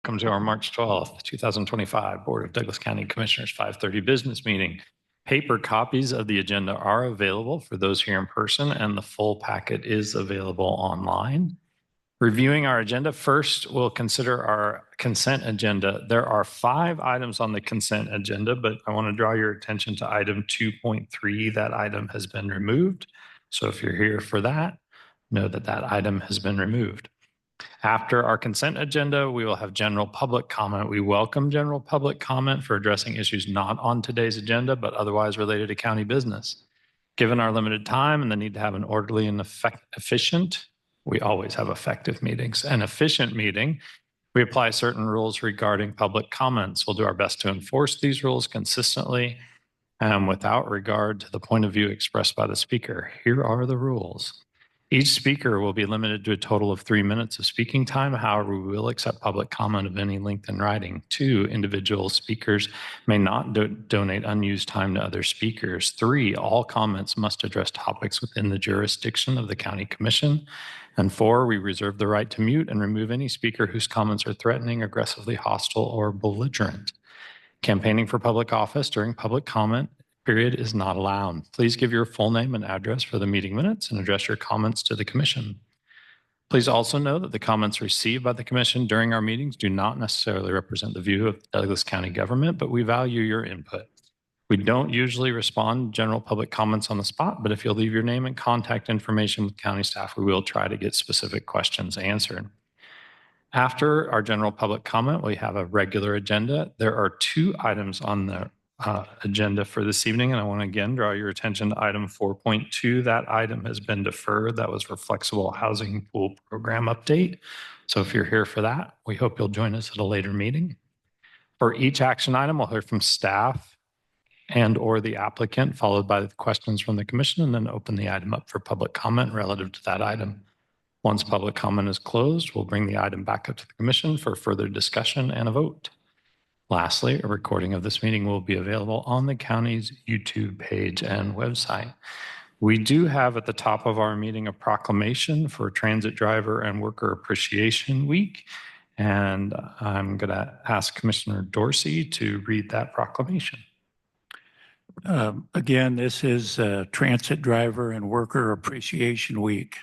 Welcome to our March 12th, 2025 Board of Douglas County Commissioners 5:30 business meeting. Paper copies of the agenda are available for those here in person, and the full packet is available online. Reviewing our agenda, first we'll consider our consent agenda. There are 5 items on the consent agenda, but I want to draw your attention to item 2.3. That item has been removed. So if you're here for that, know that that item has been removed. After our consent agenda, we will have general public comment. We welcome general public comment for addressing issues not on today's agenda, but otherwise related to county business. Given our limited time and the need to have an orderly and efficient, we always have effective meetings, an efficient meeting, we apply certain rules regarding public comments. We'll do our best to enforce these rules consistently and without regard to the point of view expressed by the speaker. Here are the rules. Each speaker will be limited to a total of 3 minutes of speaking time. However, we will accept public comment of any length in writing. 2, individual speakers may not donate unused time to other speakers. 3, all comments must address topics within the jurisdiction of the County Commission. And 4, we reserve the right to mute and remove any speaker whose comments are threatening, aggressively hostile, or belligerent. Campaigning for public office during public comment period is not allowed. Please give your full name and address for the meeting minutes and address your comments to the commission. Please also know that the comments received by the commission during our meetings do not necessarily represent the view of the Douglas County government, but we value your input. We don't usually respond to general public comments on the spot, but if you'll leave your name and contact information with county staff, we will try to get specific questions answered. After our general public comment, we have a regular agenda. There are 2 items on the agenda for this evening, and I want to again draw your attention to item 4.2. That item has been deferred. That was for flexible housing pool program update. So if you're here for that, we hope you'll join us at a later meeting. For each action item, we'll hear from staff and or the applicant, followed by the questions from the commission, and then open the item up for public comment relative to that item. Once public comment is closed, we'll bring the item back up to the commission for further discussion and a vote. Lastly, a recording of this meeting will be available on the county's YouTube page and website. We do have at the top of our meeting a proclamation for Transit Driver and Worker Appreciation Week, and I'm going to ask Commissioner Dorsey to read that proclamation. Again, this is Transit Driver and Worker Appreciation Week.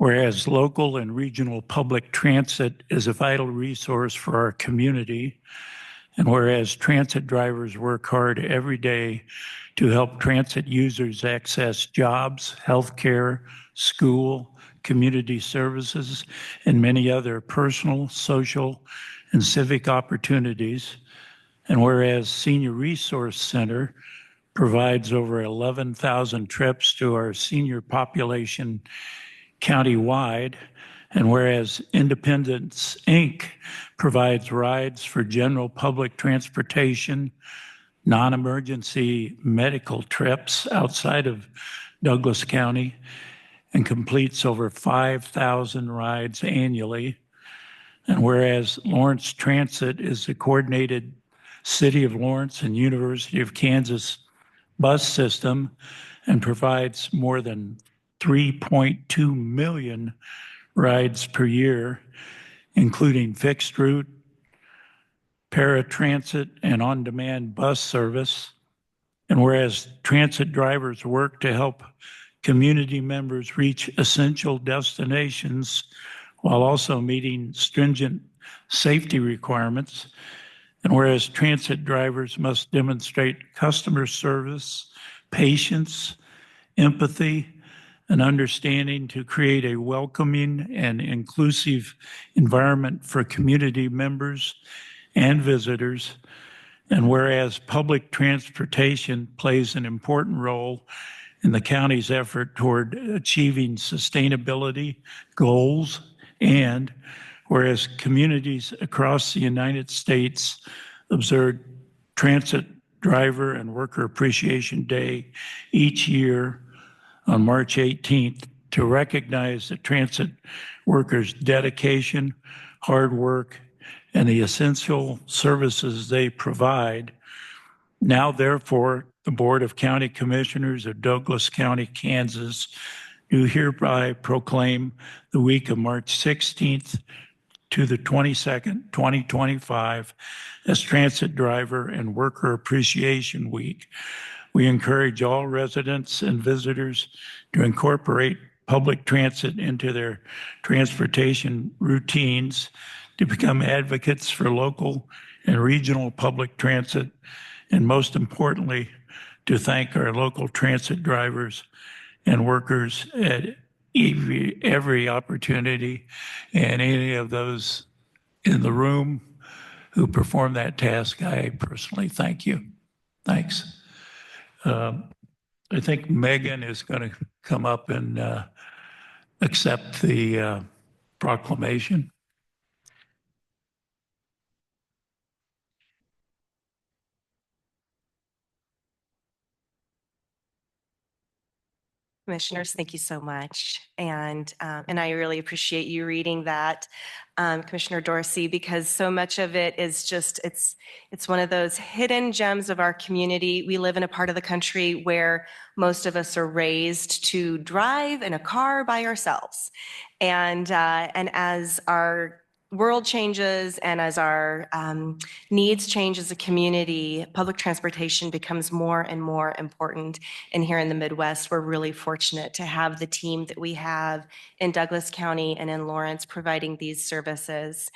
Whereas local and regional public transit is a vital resource for our community, and whereas transit drivers work hard every day to help transit users access jobs, healthcare, school, community services, and many other personal, social, and civic opportunities, and whereas Senior Resource Center provides over 11,000 trips to our senior population countywide, and whereas Independence, Inc. provides rides for general public transportation, non-emergency medical trips outside of Douglas County, and completes over 5,000 rides annually, and whereas Lawrence Transit is the coordinated City of Lawrence and University of Kansas bus system and provides more than 3.2 million rides per year, including fixed route, paratransit, and on-demand bus service. And whereas transit drivers work to help community members reach essential destinations while also meeting stringent safety requirements, and whereas transit drivers must demonstrate customer service, patience, empathy, and understanding to create a welcoming and inclusive environment for community members and visitors. And whereas public transportation plays an important role in the county's effort toward achieving sustainability goals, and whereas communities across the United States observe Transit Driver and Worker Appreciation Day each year on March 18th to recognize the transit workers' dedication, hard work, and the essential services they provide. Now, therefore, the Board of County Commissioners of Douglas County, Kansas, do hereby proclaim the week of March 16th to the 22nd, 2025 as Transit Driver and Worker Appreciation Week. We encourage all residents and visitors to incorporate public transit into their transportation routines, to become advocates for local and regional public transit, and most importantly, to thank our local transit drivers and workers at every opportunity, and any of those in the room who perform that task, I personally thank you. Thanks. I think Megan is going to come up and accept the proclamation. Commissioners, thank you so much. And I really appreciate you reading that, Commissioner Dorsey, because so much of it is just, it's one of those hidden gems of our community. We live in a part of the country where most of us are raised to drive in a car by ourselves. And as our world changes and as our needs change as a community, public transportation becomes more and more important. And here in the Midwest, we're really fortunate to have the team that we have in Douglas County and in Lawrence providing these services.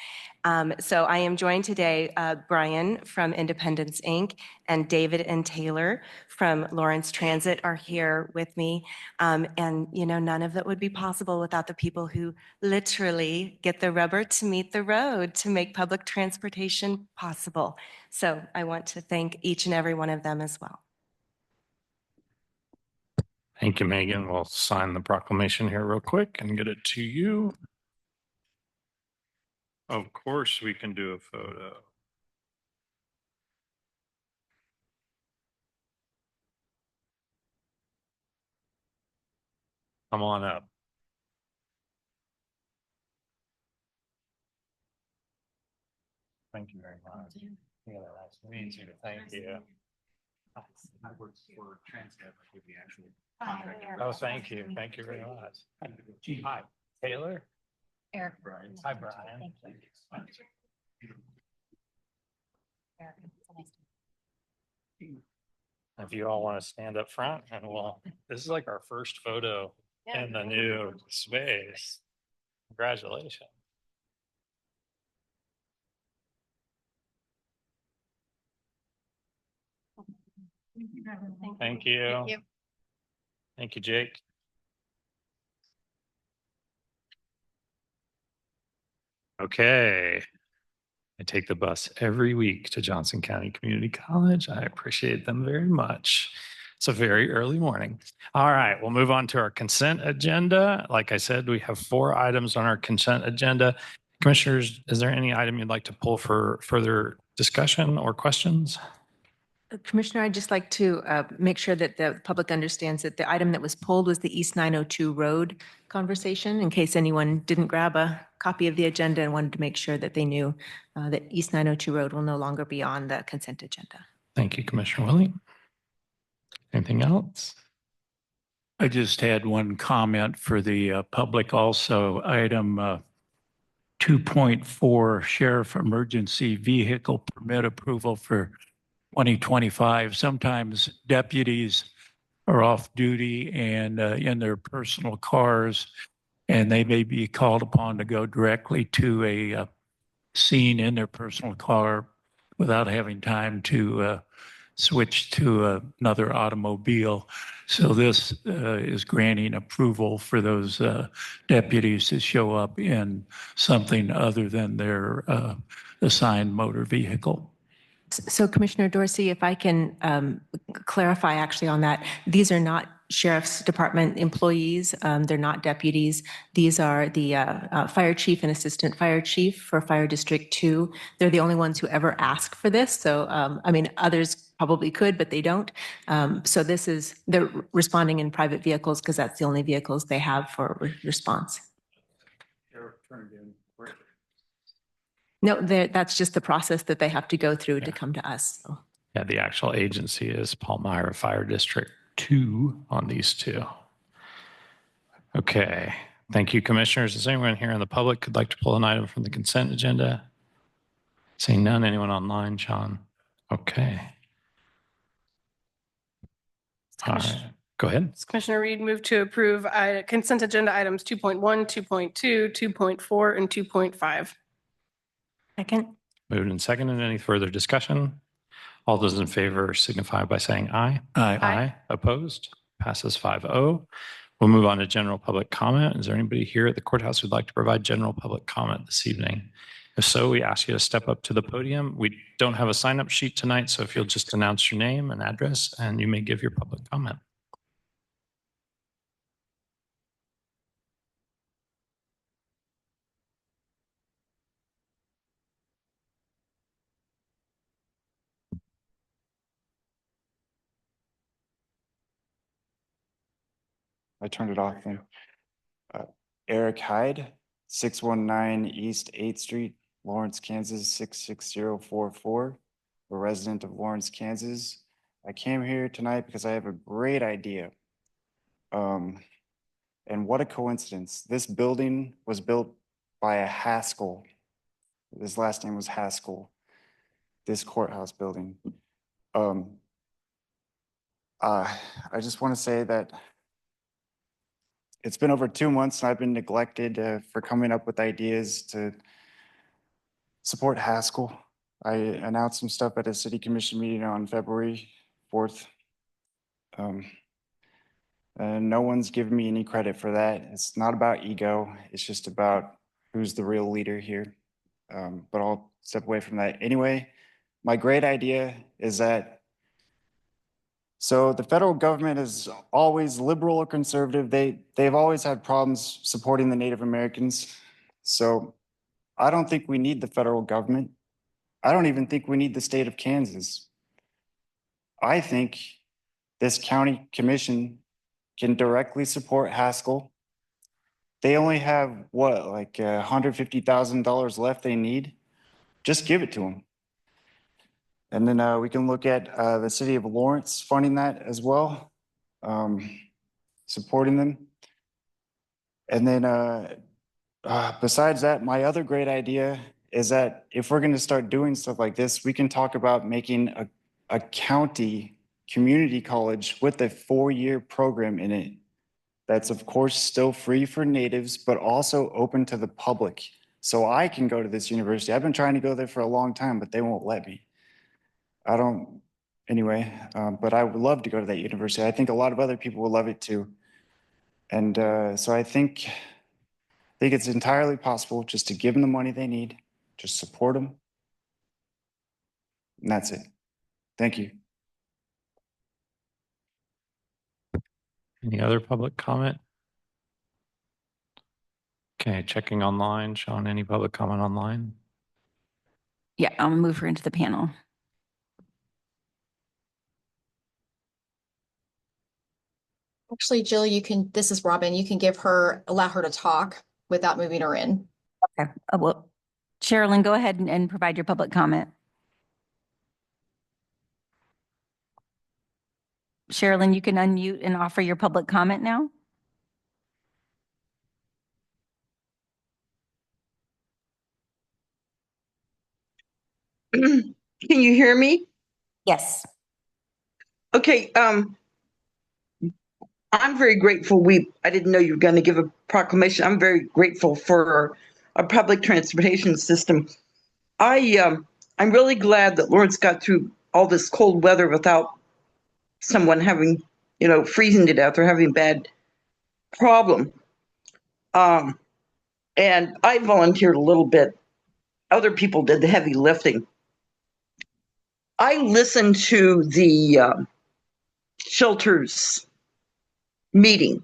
So I am joined today, Brian from Independence Inc. and David and Taylor from Lawrence Transit are here with me. And, you know, none of that would be possible without the people who literally get the rubber to meet the road to make public transportation possible. So I want to thank each and every one of them as well. Thank you, Megan. We'll sign the proclamation here real quick and get it to you. Of course, we can do a photo. Come on up. Thank you very much. Yeah, nice to meet you. Thank you. I work for Transdev with the actual. Oh, thank you. Thank you very much. Hi, Taylor. Eric. Brian. Hi, Brian. Thank you. Eric, it's nice to meet you. If you all want to stand up front, and this is like our first photo in the new space. Congratulations. Thank you. Thank you. Thank you, Jake. Okay. I take the bus every week to Johnson County Community College. I appreciate them very much. It's a very early morning. All right, we'll move on to our consent agenda. Like I said, we have 4 items on our consent agenda. Commissioners, is there any item you'd like to pull for further discussion or questions? Commissioner, I'd just like to make sure that the public understands that the item that was pulled was the East 902 Road conversation, in case anyone didn't grab a copy of the agenda and wanted to make sure that they knew that East 902 Road will no longer be on the consent agenda. Thank you, Commissioner Willie. Anything else? I just had one comment for the public also. Item 2.4, Sheriff Emergency Vehicle Permit Approval for 2025. Sometimes deputies are off duty and in their personal cars, and they may be called upon to go directly to a scene in their personal car without having time to switch to another automobile. So this is granting approval for those deputies to show up in something other than their assigned motor vehicle. So Commissioner Dorsey, if I can clarify actually on that, these are not Sheriff's Department employees. They're not deputies. These are the Fire Chief and Assistant Fire Chief for Fire District 2. They're the only ones who ever ask for this. So, I mean, others probably could, but they don't. So they're responding in private vehicles because that's the only vehicles they have for response. No, that's just the process that they have to go through to come to us. So. Yeah, the actual agency is Palmyra Fire District 2 on these 2. Okay, Thank you, Commissioners. Is anyone here in the public who'd like to pull an item from the consent agenda? Seeing none. Anyone online, Sean? Okay. All right. Go ahead. Commissioner Reed, move to approve consent agenda items 2.1, 2.2, 2.4, and 2.5. Second. Moved and seconded. Any further discussion? All those in favor signify by saying aye. Aye. Opposed? Passes 5-0. We'll move on to general public comment. Is there anybody here at the courthouse who'd like to provide general public comment this evening? If so, we ask you to step up to the podium. We don't have a sign-up sheet tonight, so if you'll just announce your name and address, and you may give your public comment. I turned it off then. Eric Hyde, 619 East 8th Street, Lawrence, Kansas, 66044. A resident of Lawrence, Kansas. I came here tonight because I have a great idea. And what a coincidence. This building was built by a Haskell. His last name was Haskell. This courthouse building. I just want to say that it's been over 2 months and I've been neglected for coming up with ideas to support Haskell. I announced some stuff at a city commission meeting on February 4th. And no one's given me any credit for that. It's not about ego. It's just about who's the real leader here. But I'll step away from that. Anyway, my great idea is that so the federal government is always liberal or conservative. They've always had problems supporting the Native Americans. So I don't think we need the federal government. I don't even think we need the state of Kansas. I think this county commission can directly support Haskell. They only have what, like $150,000 left they need? Just give it to them. And then we can look at the city of Lawrence funding that as well, supporting them. And then besides that, my other great idea is that if we're going to start doing stuff like this, we can talk about making a county community college with a 4-year program in it. That's of course still free for natives, but also open to the public. So I can go to this university. I've been trying to go there for a long time, but they won't let me. But I would love to go to that university. I think a lot of other people will love it too. And so I think it's entirely possible just to give them the money they need, just support them. And that's it. Thank you. Any other public comment? Okay, checking online. Sean, any public comment online? Yeah, I'll move her into the panel. Actually, Jill, this is Robin, you can allow her to talk without moving her in. Okay. Well, Sherilyn, go ahead and provide your public comment. Sherilyn, you can unmute and offer your public comment now. Can you hear me? Yes. Okay, I'm very grateful. I didn't know you were going to give a proclamation. I'm very grateful for our public transportation system. I'm really glad that Lawrence got through all this cold weather without someone having, freezing to death or having a bad problem. And I volunteered a little bit. Other people did the heavy lifting. I listened to the shelters meeting,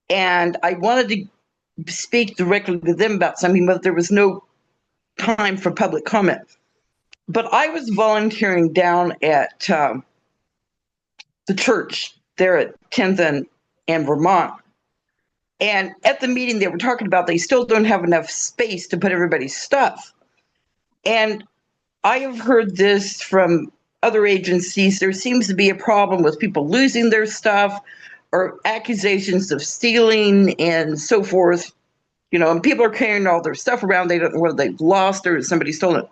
and I wanted to speak directly to them about something, but there was no time for public comment. But I was volunteering down at the church there at 10th and Vermont. And at the meeting, they were talking about they still don't have enough space to put everybody's stuff. And I have heard this from other agencies. There seems to be a problem with people losing their stuff or accusations of stealing and so forth, you know, and people are carrying all their stuff around. They don't know whether they've lost or somebody stolen it.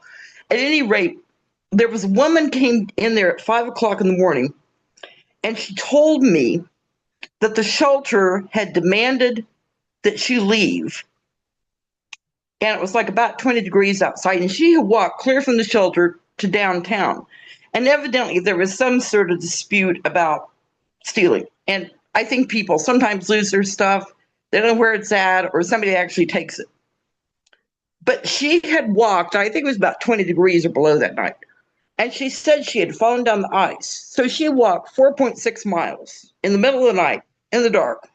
At any rate, there was a woman came in there at 5 o'clock in the morning, and she told me that the shelter had demanded that she leave. And it was like about 20 degrees outside, and she had walked clear from the shelter to downtown. And evidently there was some sort of dispute about stealing. And I think people sometimes lose their stuff. They don't know where it's at, or somebody actually takes it. But she had walked, I think it was about 20 degrees or below that night. And she said she had fallen down the ice. So she walked 4.6 miles in the middle of the night in the dark,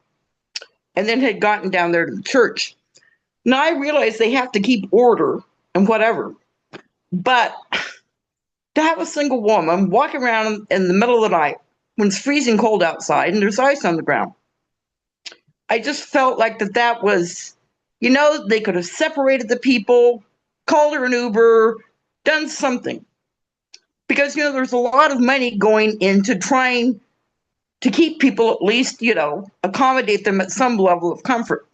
and then had gotten down there to the church. Now I realize they have to keep order and whatever, but to have a single woman walking around in the middle of the night when it's freezing cold outside and there's ice on the ground, I just felt like that was, you know, they could have separated the people, called her an Uber, done something. Because, you know, there's a lot of money going into trying to keep people, at least, you know, accommodate them at some level of comfort.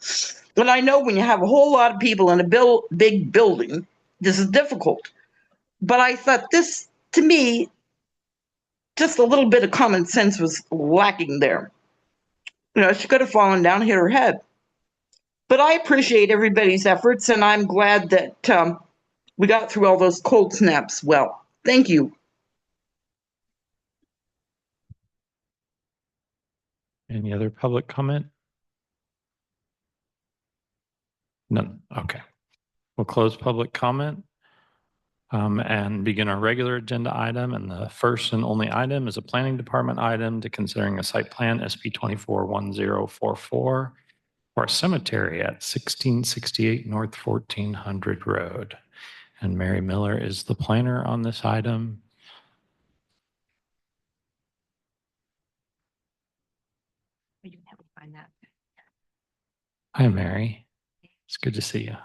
And I know when you have a whole lot of people in a big building, this is difficult. But I thought this, to me, just a little bit of common sense was lacking there. You know, she could have fallen down, hit her head. But I appreciate everybody's efforts, and I'm glad that we got through all those cold snaps well. Thank you. Any other public comment? None. Okay. We'll close public comment and begin our regular agenda item. And the first and only item is a planning department item to considering a site plan SP 241044 for a cemetery at 1668 North 1400 Road. And Mary Miller is the planner on this item. You can help me find that. Hi, Mary. It's good to see you.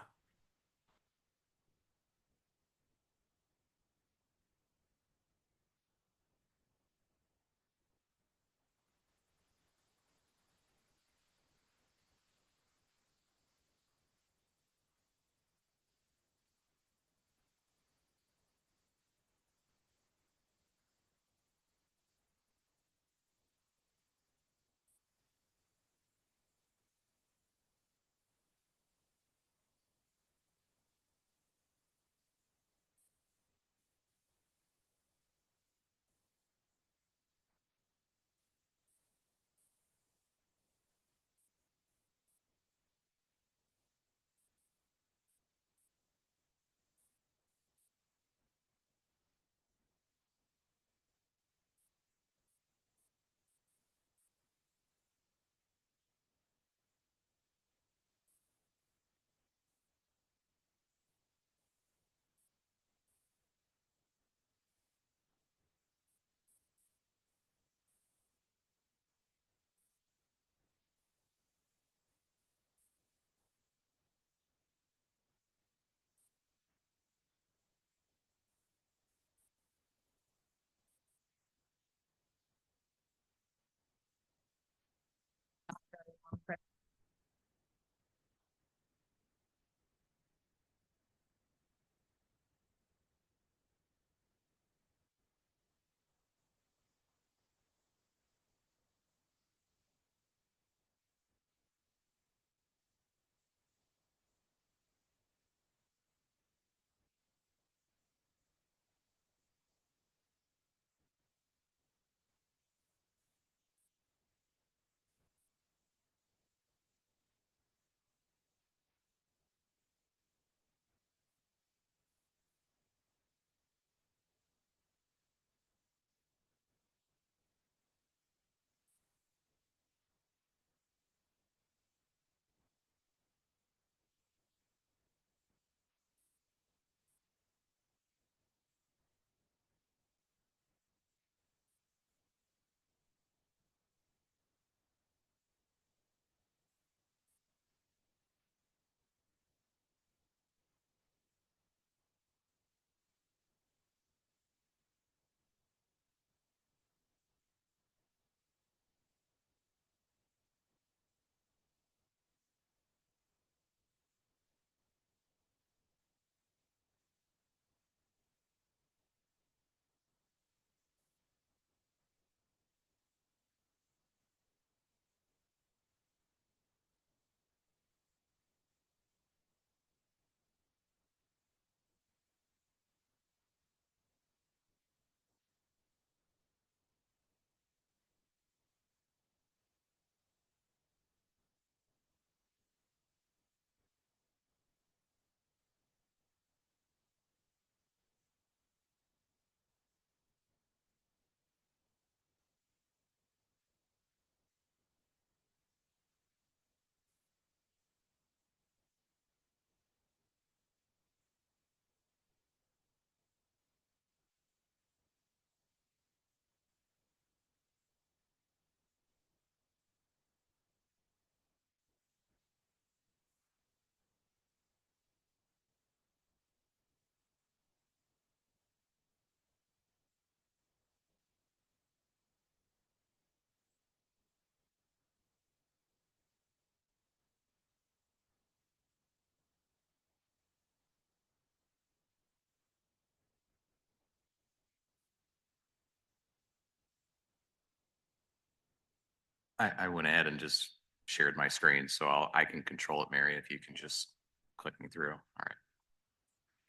I went ahead and just shared my screen, so I can control it, Mary, if you can just click me through. All right.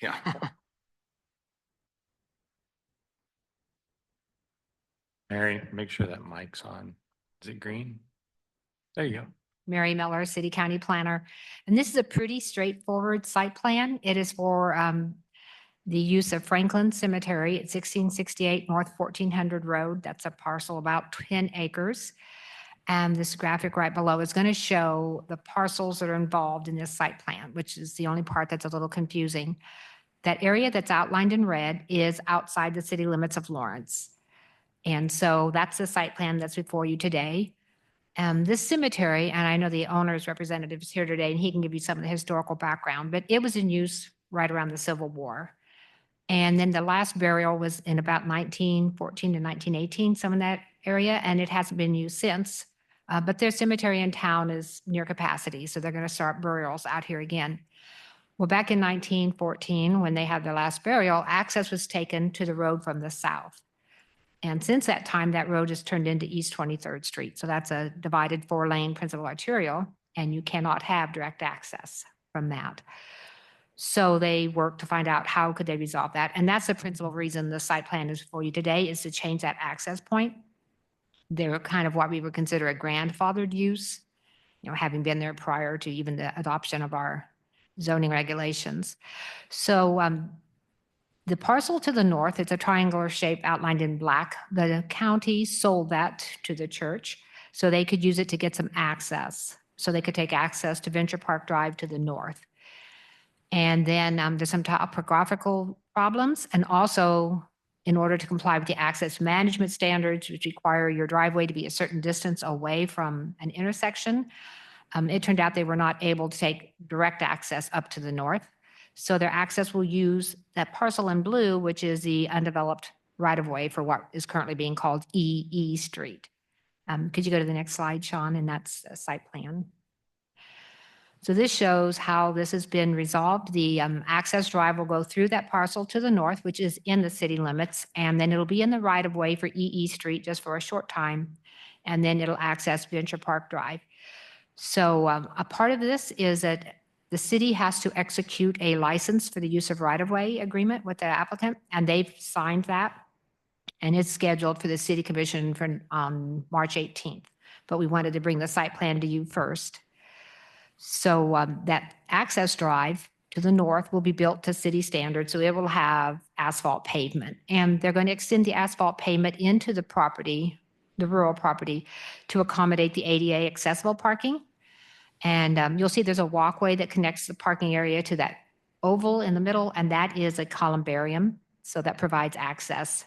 Yeah. Mary, make sure that mic's on. Is it green? There you go. Mary Miller, City County Planner. And this is a pretty straightforward site plan. It is for the use of Franklin Cemetery at 1668 North 1400 Road. That's a parcel about 10 acres. And this graphic right below is going to show the parcels that are involved in this site plan, which is the only part that's a little confusing. That area that's outlined in red is outside the city limits of Lawrence. And so that's the site plan that's before you today. This cemetery, and I know the owner's representative is here today, and he can give you some of the historical background, but it was in use right around the Civil War. And then the last burial was in about 1914 to 1918, some in that area, and it hasn't been used since. But their cemetery in town is near capacity, so they're going to start burials out here again. Well, back in 1914, when they had their last burial, access was taken to the road from the south. And since that time, that road has turned into East 23rd Street. So that's a divided 4-lane principal arterial, and you cannot have direct access from that. So they worked to find out how could they resolve that. And that's the principal reason the site plan is for you today, is to change that access point. They're kind of what we would consider a grandfathered use, you know, having been there prior to even the adoption of our zoning regulations. So the parcel to the north, it's a triangular shape outlined in black. The county sold that to the church so they could use it to get some access. So they could take access to Venture Park Drive to the north. And then there's some topographical problems. And also, in order to comply with the access management standards, which require your driveway to be a certain distance away from an intersection, it turned out they were not able to take direct access up to the north. So their access will use that parcel in blue, which is the undeveloped right-of-way for what is currently being called EE Street. Could you go to the next slide, Sean? And that's a site plan. So this shows how this has been resolved. The access drive will go through that parcel to the north, which is in the city limits, and then it'll be in the right-of-way for EE Street just for a short time, and then it'll access Venture Park Drive. So a part of this is that the city has to execute a license for the use of right-of-way agreement with the applicant, and they've signed that. And it's scheduled for the city commission for March 18th. But we wanted to bring the site plan to you first. So that access drive to the north will be built to city standards, so it will have asphalt pavement. And they're going to extend the asphalt pavement into the property, the rural property, to accommodate the ADA accessible parking. And you'll see there's a walkway that connects the parking area to that oval in the middle, and that is a columbarium, so that provides access.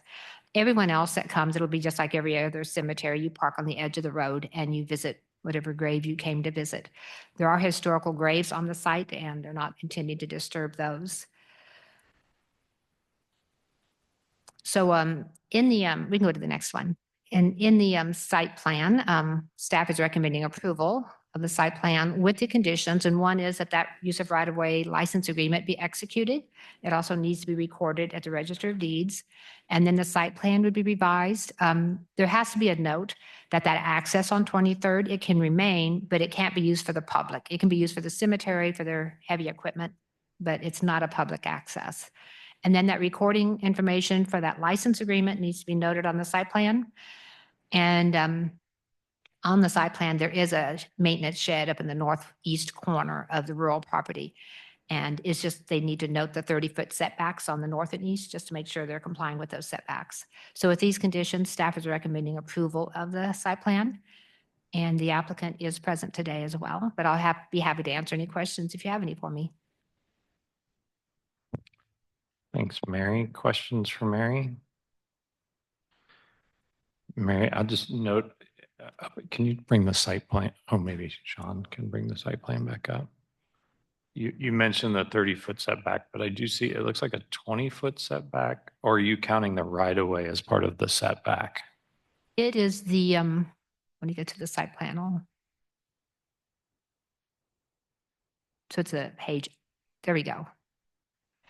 Everyone else that comes, it'll be just like every other cemetery. You park on the edge of the road and you visit whatever grave you came to visit. There are historical graves on the site, and they're not intending to disturb those. So in the, we can go to the next one. And in the site plan, staff is recommending approval of the site plan with the conditions. And one is that use of right-of-way license agreement be executed. It also needs to be recorded at the Register of Deeds. And then the site plan would be revised. There has to be a note that access on 23rd, it can remain, but it can't be used for the public. It can be used for the cemetery, for their heavy equipment, but it's not a public access. And then that recording information for that license agreement needs to be noted on the site plan. And on the site plan, there is a maintenance shed up in the northeast corner of the rural property. And it's just, they need to note the 30-foot setbacks on the north and east just to make sure they're complying with those setbacks. So with these conditions, staff is recommending approval of the site plan. And the applicant is present today as well, but I'll be happy to answer any questions if you have any for me. Thanks, Mary. Questions for Mary? Mary, I'll just note, can you bring the site plan? Oh, maybe Sean can bring the site plan back up. You mentioned the 30-foot setback, but I do see it looks like a 20-foot setback. Or are you counting the right-of-way as part of the setback? It is the, when you get to the site plan, so it's a page, there we go.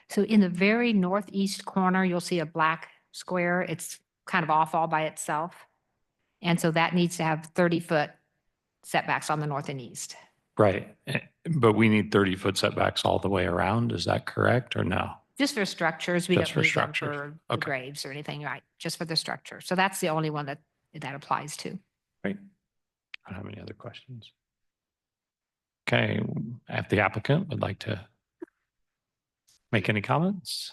So in the very northeast corner, you'll see a black square. It's kind of off all by itself. And so that needs to have 30-foot setbacks on the north and east. Right. But we need 30-foot setbacks all the way around. Is that correct or no? Just for structures, we Just don't for need them structures. for the Okay. graves or anything, right? Just for the structure. So that's the only one that applies to. Great. I don't have any other questions. Okay, if the applicant would like to make any comments?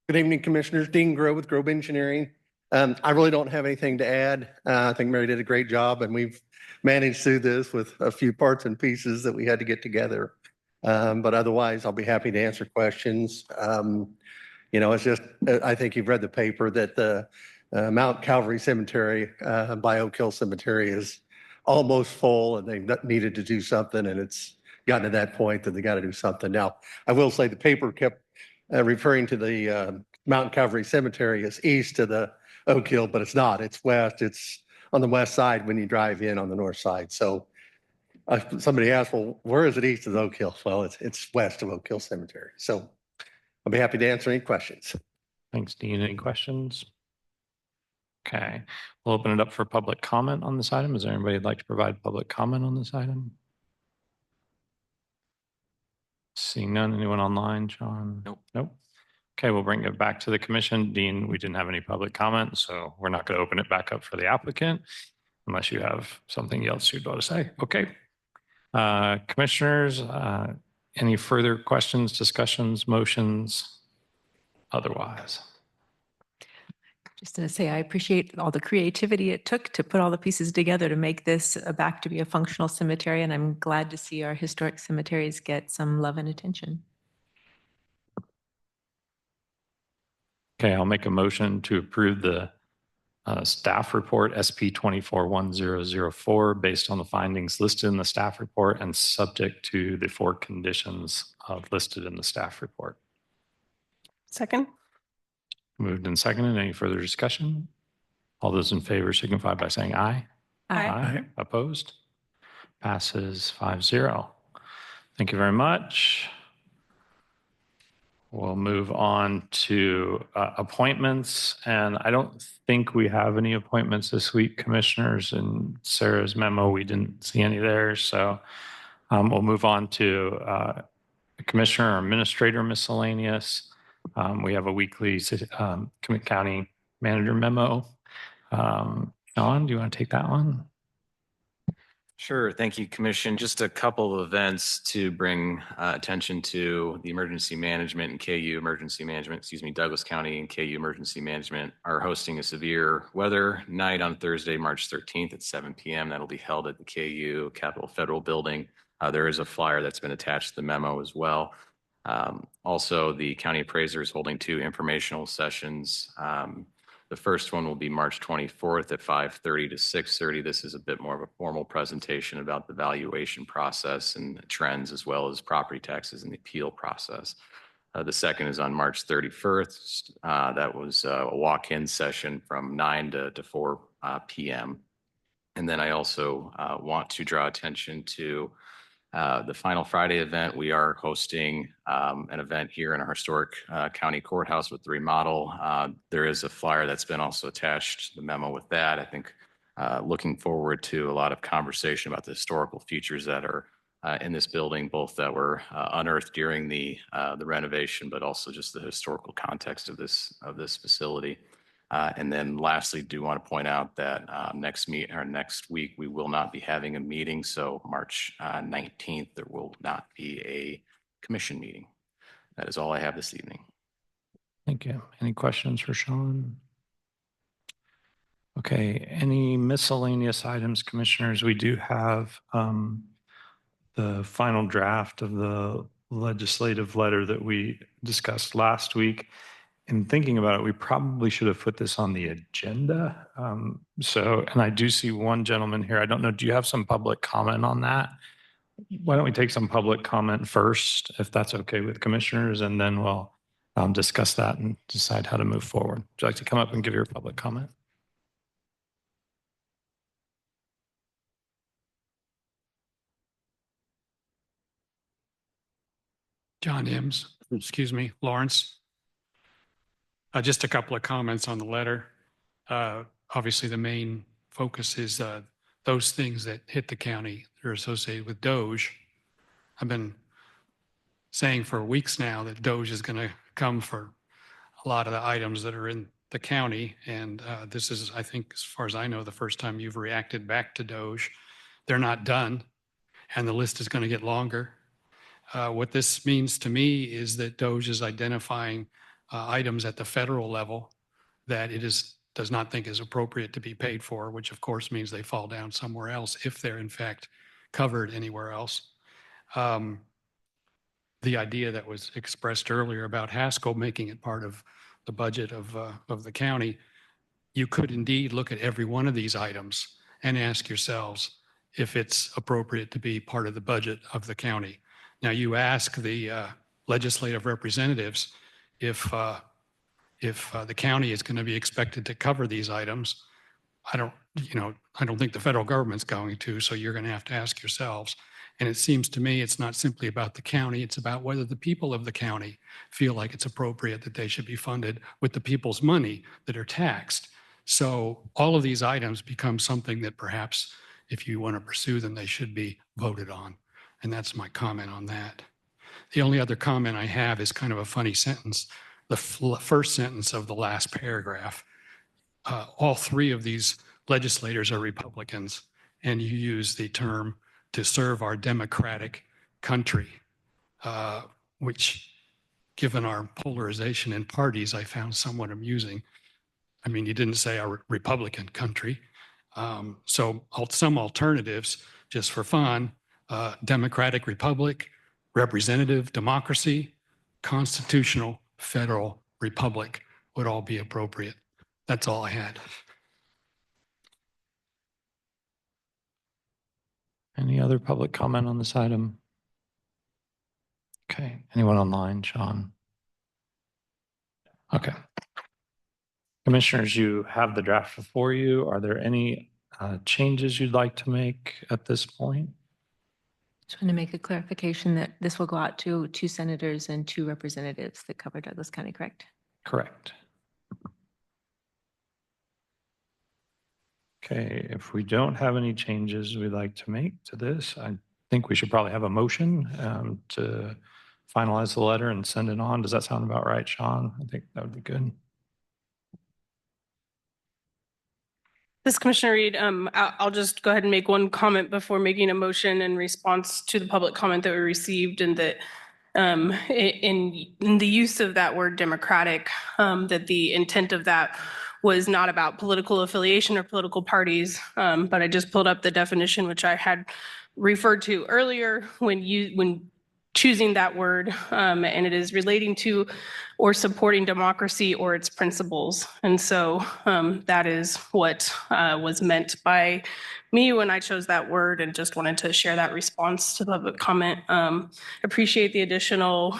Good evening, Commissioners. Dean Grow with Grove Engineering. I really don't have anything to add. I think Mary did a great job, and we've managed through this with a few parts and pieces that we had to get together. But otherwise, I'll be happy to answer questions. It's just, I think you've read the paper that the Mount Calvary Cemetery by Oak Hill Cemetery is almost full, and they needed to do something, and it's gotten to that point that they got to do something. Now, I will say the paper kept referring to the Mount Calvary Cemetery as east of the Oak Hill, but it's not. It's west. It's on the west side when you drive in on the north side. So somebody asked, well, where is it east of the Oak Hill? Well, it's west of Oak Hill Cemetery. So I'll be happy to answer any questions. Thanks, Dean. Any questions? Okay, we'll open it up for public comment on this item. Is there anybody who'd like to provide public comment on this item? Seeing none. Anyone online, John? Nope. Nope. Okay, we'll bring it back to the commission. Dean, we didn't have any public comment, so we're not going to open it back up for the applicant unless you have something else you'd want to say. Okay. Commissioners, any further questions, discussions, motions, otherwise? Just to say, I appreciate all the creativity it took to put all the pieces together to make this back to be a functional cemetery, and I'm glad to see our historic cemeteries get some love and attention. Okay, I'll make a motion to approve the staff report SP 241004 based on the findings listed in the staff report and subject to the 4 conditions listed in the staff report. Second. Moved and seconded. Any further discussion? All those in favor signify by saying aye. Aye. Opposed? Passes 5-0. Thank you very much. We'll move on to appointments, and I don't think we have any appointments this week, commissioners. In Sarah's memo, we didn't see any there, so we'll move on to commissioner or administrator miscellaneous. We have a weekly county manager memo. John, do you want to take that one? Sure. Thank you, Commission. Just a couple of events to bring attention to. The emergency management and KU emergency management, Douglas County and KU emergency management are hosting a severe weather night on Thursday, March 13th at 7 p.m. That'll be held at the KU Capitol Federal Building. There is a flyer that's been attached to the memo as well. Also, the county appraiser is holding 2 informational sessions. The first one will be March 24th at 5:30 to 6:30. This is a bit more of a formal presentation about the valuation process and trends, as well as property taxes and the appeal process. The second is on March 31st. That was a walk-in session from 9 to 4 p.m. And then I also want to draw attention to the Final Friday event. We are hosting an event here in our historic county courthouse with the remodel. There is a flyer that's been also attached to the memo with that. I think looking forward to a lot of conversation about the historical features that are in this building, both that were unearthed during the renovation, but also just the historical context of this facility. And then lastly, do want to point out that next week, we will not be having a meeting. So March 19th, there will not be a commission meeting. That is all I have this evening. Thank you. Any questions for Sean? Okay, any miscellaneous items, commissioners? We do have the final draft of the legislative letter that we discussed last week. In thinking about it, we probably should have put this on the agenda. And I do see one gentleman here. I don't know, do you have some public comment on that? Why don't we take some public comment first, if that's okay with commissioners, and then we'll discuss that and decide how to move forward. Would you like to come up and give your public comment? John Ems, Lawrence. Just a couple of comments on the letter. Obviously, the main focus is those things that hit the county that are associated with DOGE. I've been saying for weeks now that DOGE is going to come for a lot of the items that are in the county. And this is, I think, as far as I know, the first time you've reacted back to DOGE. They're not done, and the list is going to get longer. What this means to me is that DOGE is identifying items at the federal level that it does not think is appropriate to be paid for, which of course means they fall down somewhere else if they're in fact covered anywhere else. The idea that was expressed earlier about Haskell making it part of the budget of the county, you could indeed look at every one of these items and ask yourselves if it's appropriate to be part of the budget of the county. Now, you ask the legislative representatives if the county is going to be expected to cover these items. I don't think the federal government's going to, so you're going to have to ask yourselves. And it seems to me it's not simply about the county, it's about whether the people of the county feel like it's appropriate that they should be funded with the people's money that are taxed. So all of these items become something that perhaps if you want to pursue them, they should be voted on. And that's my comment on that. The only other comment I have is kind of a funny sentence. The first sentence of the last paragraph. All three of these legislators are Republicans, and you use the term to serve our democratic country, which, given our polarization in parties, I found somewhat amusing. I mean, you didn't say our Republican country. So some alternatives, just for fun, democratic republic, representative democracy, constitutional federal republic would all be appropriate. That's all I had. Any other public comment on this item? Okay, anyone online, Sean? Okay. Commissioners, you have the draft before you. Are there any changes you'd like to make at this point? Just want to make a clarification that this will go out to 2 senators and 2 representatives that cover Douglas County, correct? Correct. Okay, if we don't have any changes we'd like to make to this, I think we should probably have a motion to finalize the letter and send it on. Does that sound about right, Sean? I think that would be good. This is Commissioner Reed. I'll just go ahead and make one comment before making a motion in response to the public comment that we received, and that in the use of that word democratic, that the intent of that was not about political affiliation or political parties, but I just pulled up the definition, which I had referred to earlier when choosing that word, and it is relating to or supporting democracy or its principles. And so that is what was meant by me when I chose that word, and just wanted to share that response to the public comment. Appreciate the additional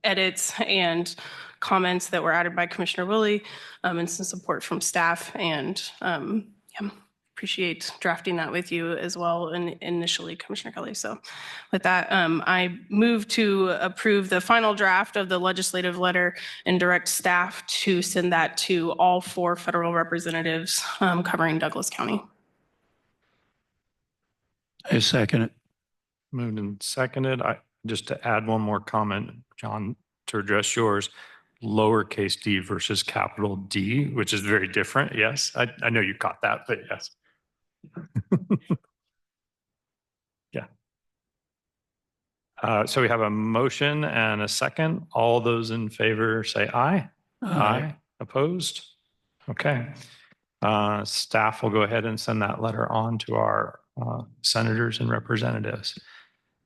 edits and comments that were added by Commissioner Willie, and some support from staff, and appreciate drafting that with you as well, and initially Commissioner Kelly. So with that, I move to approve the final draft of the legislative letter and direct staff to send that to all 4 federal representatives covering Douglas County. I second it. Moved and seconded. Just to add one more comment, John, to address yours, lowercase d versus capital D, which is very different. Yes, I know you caught that, but yes. Yeah. So we have a motion and a second. All those in favor say aye. Aye. Opposed? Okay. Staff will go ahead and send that letter on to our senators and representatives.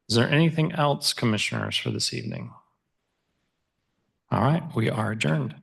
Is there anything else, commissioners, for this evening? All right, we are adjourned.